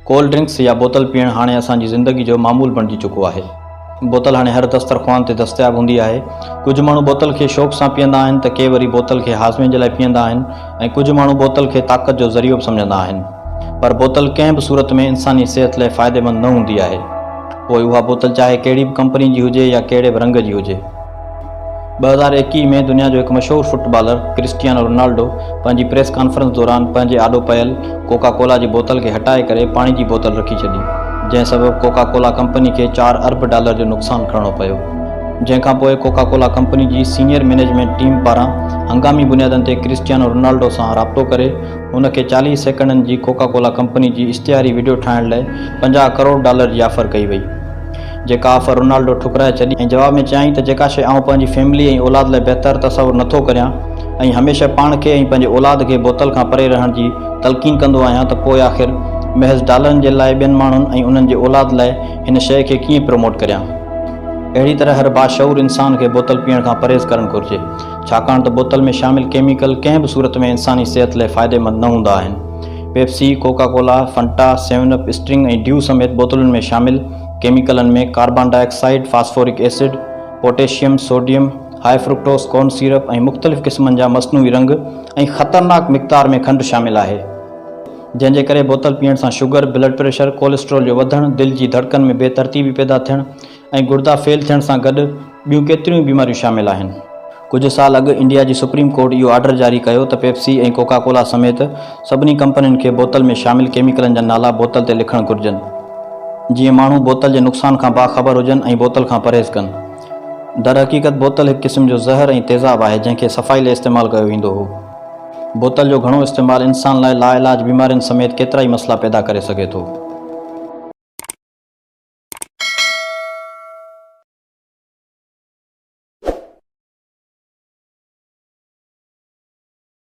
Cold drinks या बोतल पीअण हाणे असांजी ज़िंदगी जो मामूल बणिजी चुको आहे। बोतल हाणे हर दस्तरख़्वान ते दस्तियाब हूंदी आहे। कुझु माण्हू बोतल खे शौक़ सां पीअंदा आहिनि त के वरी बोतल खे हाज़मे जे लाइ पीअंदा आहिनि ऐं कुझु माण्हू बोतल खे ताक़त जो ज़रियो बि सम्झंदा आहिनि। पर बोतल कंहिं बि सूरत में इंसानी सिहत लाइ फ़ाइदेमंद न हूंदी आहे, पोइ उहा बोतल चाहे कहिड़ी बि कंपनी जी हुजे या कहिड़े बि रंग जी हुजे। 2021 में दुनिया जो हिकु मशहूरु फुटबॉलर क्रिस्टियानो रोनाल्डो पंहिंजी प्रेस कॉन्फ्रेंस दौरान पंहिंजे आॾो पयल कोका कोला जी बोतल खे हटाए करे पाणी जी बोतल रखी छॾी, जंहिं सबबु कोका कोला कंपनी खे $4 अरब जो नुक़सानु खणणो पियो। जंहिंखां पोइ कोका कोला कंपनी जी सीनियर मैनेजमेंट टीम पारां हंगामी बुनियादनि ते क्रिस्टियानो रोनाल्डो सां राब्तो करे हुन खे 40 सेकंडनि जी कोका कोला कंपनी जी इश्तिहारी वीडियो ठाहिण लाइ $50 करोड़ जी ऑफर कई वई, जेका ऑफर रोनाल्डो ठुकराए छॾी ऐं जवाब में चयाईं त जेका शइ आउं पंहिंजी फैमिली ऐं औलाद लाइ बहितर तसवुरु नथो करियां ऐं हमेशह पाण खे ऐं पंहिंजे औलाद खे बोतल खां परे रहण जी तलक़ीन कंदो आहियां, त पोइ आख़िर महज़ डॉलरनि जे लाइ ॿियनि माण्हुनि ऐं उन्हनि जे औलाद लाइ हिन शइ खे कीअं प्रमोट करियां। अहिड़ी तरह हर बाशऊर इंसान खे बोतल पीअण खां परहेज़ करणु घुरिजे, छाकाणि त बोतल में शामिल केमिकल कंहिं बि सूरत में इंसानी सिहत लाइ फ़ाइदेमंद न हूंदा आहिनि। Pepsi, Coca Cola, Fanta, 7 up, string ऐं ड्यू समेत बोतलुनि में शामिल केमिकलनि में carbon dioxide, phosphoric acid, potassium, sodium, high fructose corn syrup ऐं मुख़्तलिफ़ क़िस्मनि जा मसनूई रंग ऐं ख़तरनाक मिक़दार में खंडु शामिल आहे, जंहिंजे करे बोतल पीअण सां शुगर, ब्लड प्रेशर, कोलेस्ट्रॉल जो वधणु, दिलि जी धड़कन में बेतरतीबी पैदा थियणु ऐं गुर्दा फेल थियण सां गॾु ॿियूं केतिरियूं बीमारियूं शामिल आहिनि। कुझु साल अॻु इंडिया जी सुप्रीम कोर्ट इहो ऑर्डर जारी कयो त पेप्सी ऐं कोका कोला समेत सभिनी कंपनियुनि खे बोतल में शामिल केमिकलनि जा नाला बोतल ते लिखणु घुरिजनि, जीअं माण्हू बोतल जे नुक़सान खां बाख़बर हुजनि ऐं बोतल खां परहेज़ कनि। दर हक़ीक़त बोतल हिकु क़िस्म जो ज़हर ऐं तेज़ाब आहे, जंहिंखे सफ़ाई लाइ इस्तेमालु कयो वेंदो हो। बोतल जो घणो इस्तेमालु इंसान लाइ लाइलाज बीमारियुनि समेत केतिरा ई मसइला पैदा करे सघे थो।